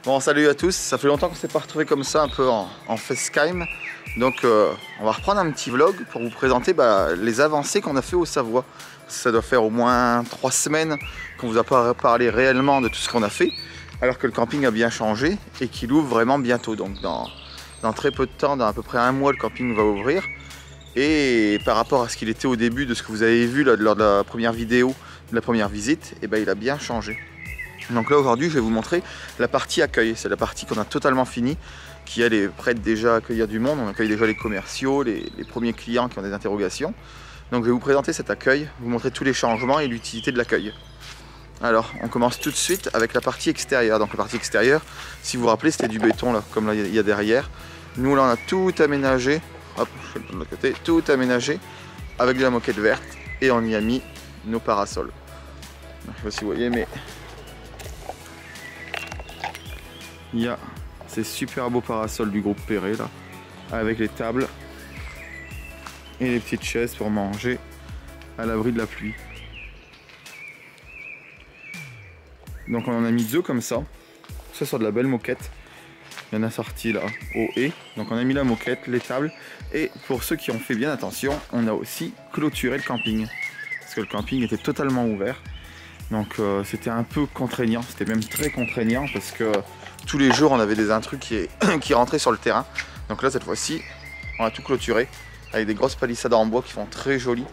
Bon, salut à tous, ça fait longtemps qu'on ne s'est pas retrouvé comme ça un peu en FaceTime. Donc on va reprendre un petit vlog pour vous présenter les avancées qu'on a fait au Savoie. Ça doit faire au moins 3 semaines qu'on vous a pas parlé réellement de tout ce qu'on a fait, alors que le camping a bien changé et qu'il ouvre vraiment bientôt. Donc dans très peu de temps, dans à peu près un mois, le camping va ouvrir. Et par rapport à ce qu'il était au début de ce que vous avez vu là, lors de la première vidéo, de la première visite, il a bien changé. Donc là aujourd'hui je vais vous montrer la partie accueil, c'est la partie qu'on a totalement finie, qui elle est prête déjà à accueillir du monde. On accueille déjà les commerciaux, les premiers clients qui ont des interrogations. Donc je vais vous présenter cet accueil, vous montrer tous les changements et l'utilité de l'accueil. Alors on commence tout de suite avec la partie extérieure. Donc la partie extérieure, si vous vous rappelez, c'était du béton là, comme là il y a derrière. Nous là on a tout aménagé, hop, je fais le tour de l'autre côté, tout aménagé avec de la moquette verte et on y a mis nos parasols. Je ne sais pas si vous voyez, mais il y a ces super beaux parasols du groupe Perret là, avec les tables et les petites chaises pour manger à l'abri de la pluie. Donc on en a mis 2 comme ça, ça sur de la belle moquette. Il y en a sorti là au et. Donc on a mis la moquette, les tables, et pour ceux qui ont fait bien attention, on a aussi clôturé le camping parce que le camping était totalement ouvert. Donc c'était un peu contraignant, c'était même très contraignant parce que tous les jours on avait des intrus qui rentraient sur le terrain. Donc là cette fois-ci on a tout clôturé avec des grosses palissades en bois qui font très jolies.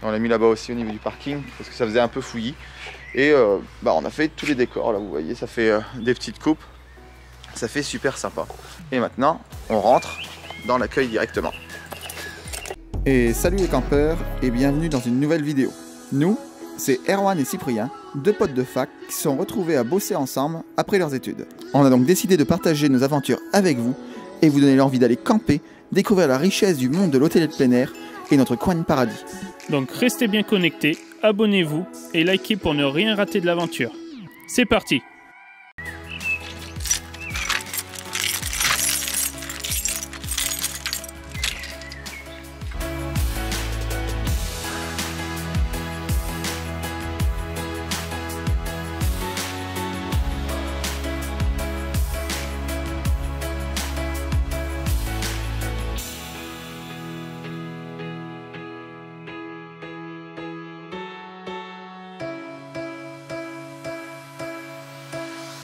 On l'a mis là-bas aussi au niveau du parking parce que ça faisait un peu fouillis. Et on a fait tous les décors là, vous voyez, ça fait des petites coupes. Ça fait super sympa. Et maintenant on rentre dans l'accueil directement. Et salut les campeurs et bienvenue dans une nouvelle vidéo. Nous, c'est Erwan et Cyprien, 2 potes de fac qui se sont retrouvés à bosser ensemble après leurs études. On a donc décidé de partager nos aventures avec vous et vous donner l'envie d'aller camper, découvrir la richesse du monde de l'hôtellerie de plein air et notre coin de paradis. Donc restez bien connectés, abonnez-vous et likez pour ne rien rater de l'aventure. C'est parti!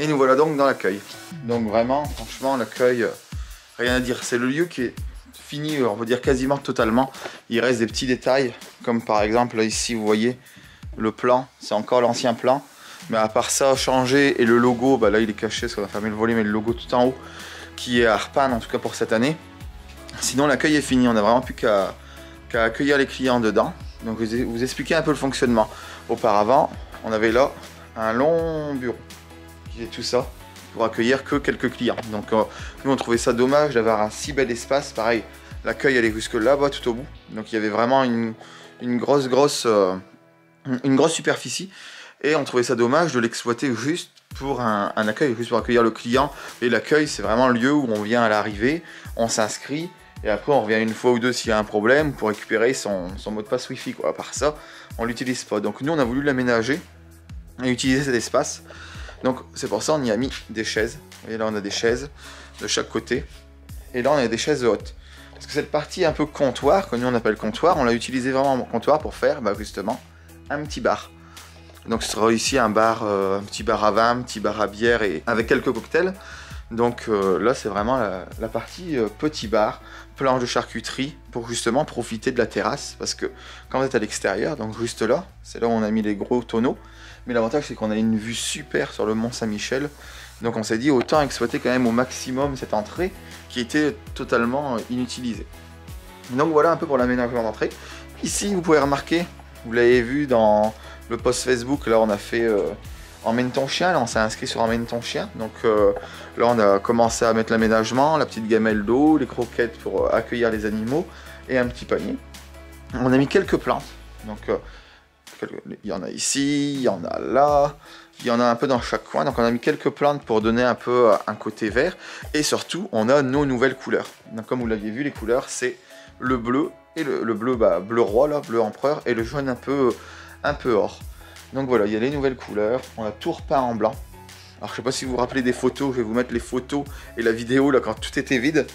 Et nous voilà donc dans l'accueil. Donc vraiment, franchement, l'accueil, rien à dire. C'est le lieu qui est fini, on peut dire quasiment totalement. Il reste des petits détails, comme par exemple, là ici, vous voyez, le plan, c'est encore l'ancien plan. Mais à part ça, changé, et le logo, là il est caché parce qu'on a fermé le volet, mais le logo tout en haut, qui est à repeindre, en tout cas pour cette année. Sinon, l'accueil est fini, on n'a vraiment plus qu'à accueillir les clients dedans. Donc vous expliquer un peu le fonctionnement. Auparavant, on avait là un long bureau. Et tout ça pour accueillir que quelques clients. Donc nous on trouvait ça dommage d'avoir un si bel espace. Pareil, l'accueil allait jusque là-bas tout au bout. Donc il y avait vraiment une grosse superficie. Et on trouvait ça dommage de l'exploiter juste pour un accueil, juste pour accueillir le client. Et l'accueil c'est vraiment le lieu où on vient à l'arrivée, on s'inscrit. Et après on revient une fois ou deux s'il y a un problème pour récupérer son mot de passe Wi-Fi, quoi. À part ça, on l'utilise pas. Donc nous on a voulu l'aménager et utiliser cet espace. Donc c'est pour ça on y a mis des chaises. Vous voyez là on a des chaises de chaque côté. Et là on a des chaises hautes. Parce que cette partie un peu comptoir, que nous on appelle comptoir, on l'a utilisé vraiment en comptoir pour faire justement un petit bar. Donc ce sera ici un petit bar à vin, un petit bar à bière et avec quelques cocktails. Donc là c'est vraiment la partie petit bar, planche de charcuterie pour justement profiter de la terrasse. Parce que quand vous êtes à l'extérieur, donc juste là, c'est là où on a mis les gros tonneaux. Mais l'avantage c'est qu'on a une vue super sur le Mont Saint-Michel. Donc on s'est dit autant exploiter quand même au maximum cette entrée qui était totalement inutilisée. Donc voilà un peu pour l'aménagement d'entrée. Ici vous pouvez remarquer, vous l'avez vu dans le post Facebook, là on a fait emmène ton chien, là on s'est inscrit sur emmène ton chien. Donc là on a commencé à mettre l'aménagement, la petite gamelle d'eau, les croquettes pour accueillir les animaux et un petit panier. On a mis quelques plantes. Donc il y en a ici, il y en a là, il y en a un peu dans chaque coin. Donc on a mis quelques plantes pour donner un peu un côté vert. Et surtout, on a nos nouvelles couleurs. Donc comme vous l'aviez vu, les couleurs, c'est le bleu, et le bleu, bleu roi, là, bleu empereur, et le jaune un peu or. Donc voilà, il y a les nouvelles couleurs. On a tout repeint en blanc. Alors je sais pas si vous vous rappelez des photos, je vais vous mettre les photos et la vidéo là quand tout était vide.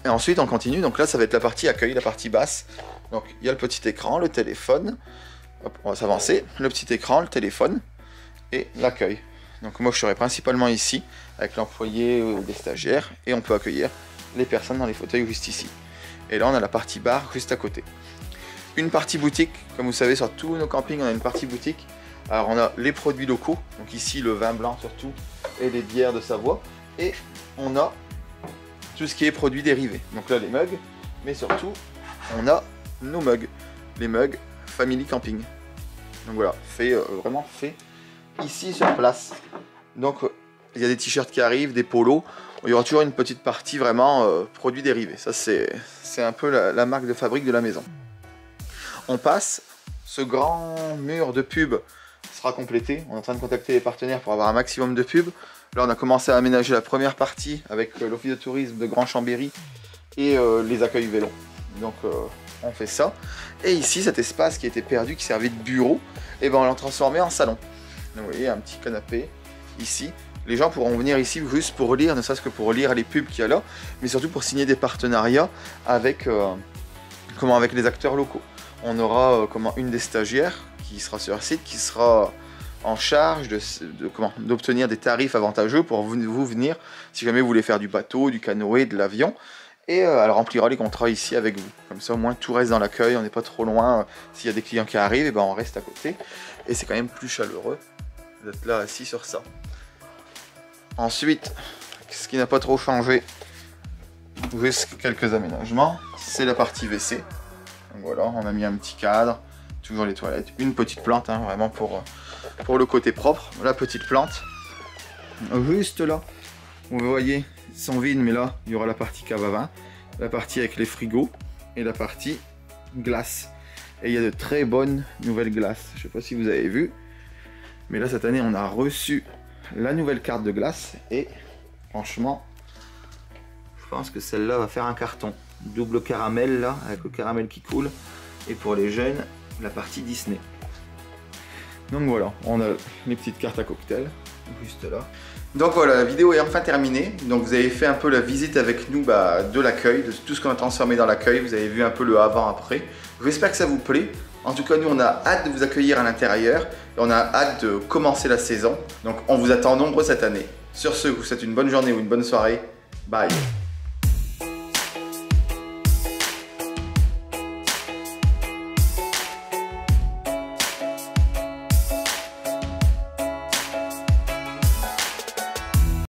Et ensuite on continue, donc là ça va être la partie accueil, la partie basse. Donc il y a le petit écran, le téléphone. Hop, on va s'avancer. Le petit écran, le téléphone et l'accueil. Donc moi je serai principalement ici avec l'employé ou des stagiaires et on peut accueillir les personnes dans les fauteuils juste ici. Et là on a la partie bar juste à côté. Une partie boutique, comme vous savez sur tous nos campings on a une partie boutique. Alors on a les produits locaux, donc ici le vin blanc surtout et les bières de Savoie. Et on a tout ce qui est produits dérivés. Donc là les mugs, mais surtout on a nos mugs, les mugs Family Camping. Donc voilà, vraiment fait ici sur place. Donc il y a des t-shirts qui arrivent, des polos. Il y aura toujours une petite partie vraiment produits dérivés. Ça c'est un peu la marque de fabrique de la maison. On passe, ce grand mur de pub sera complété. On est en train de contacter les partenaires pour avoir un maximum de pubs. Là on a commencé à aménager la première partie avec l'office de tourisme de Grand Chambéry et les accueils vélos. Donc on fait ça. Et ici cet espace qui était perdu, qui servait de bureau, et ben on l'a transformé en salon. Donc vous voyez un petit canapé ici. Les gens pourront venir ici juste pour lire, ne serait-ce que pour lire les pubs qu'il y a là, mais surtout pour signer des partenariats avec, avec les acteurs locaux. On aura une des stagiaires qui sera sur site, qui sera en charge d'obtenir des tarifs avantageux pour vous venir, si jamais vous voulez faire du bateau, du canoë, de l'avion, et elle remplira les contrats ici avec vous. Comme ça au moins tout reste dans l'accueil, on n'est pas trop loin. S'il y a des clients qui arrivent, et ben on reste à côté, et c'est quand même plus chaleureux d'être là assis sur ça. Ensuite, ce qui n'a pas trop changé, juste quelques aménagements, c'est la partie WC. Donc voilà, on a mis un petit cadre, toujours les toilettes, une petite plante, hein, vraiment pour le côté propre. La petite plante, juste là, vous voyez, ils sont vides, mais là, il y aura la partie cave à vin, la partie avec les frigos et la partie glace. Et il y a de très bonnes nouvelles glaces, je ne sais pas si vous avez vu, mais là cette année on a reçu la nouvelle carte de glace et franchement, je pense que celle-là va faire un carton. Double caramel là, avec le caramel qui coule. Et pour les jeunes, la partie Disney. Donc voilà, on a les petites cartes à cocktail, juste là. Donc voilà, la vidéo est enfin terminée. Donc vous avez fait un peu la visite avec nous de l'accueil, de tout ce qu'on a transformé dans l'accueil. Vous avez vu un peu le avant-après. J'espère que ça vous plaît. En tout cas, nous, on a hâte de vous accueillir à l'intérieur. Et on a hâte de commencer la saison. Donc on vous attend nombreux cette année. Sur ce, je vous souhaite une bonne journée ou une bonne soirée. Bye!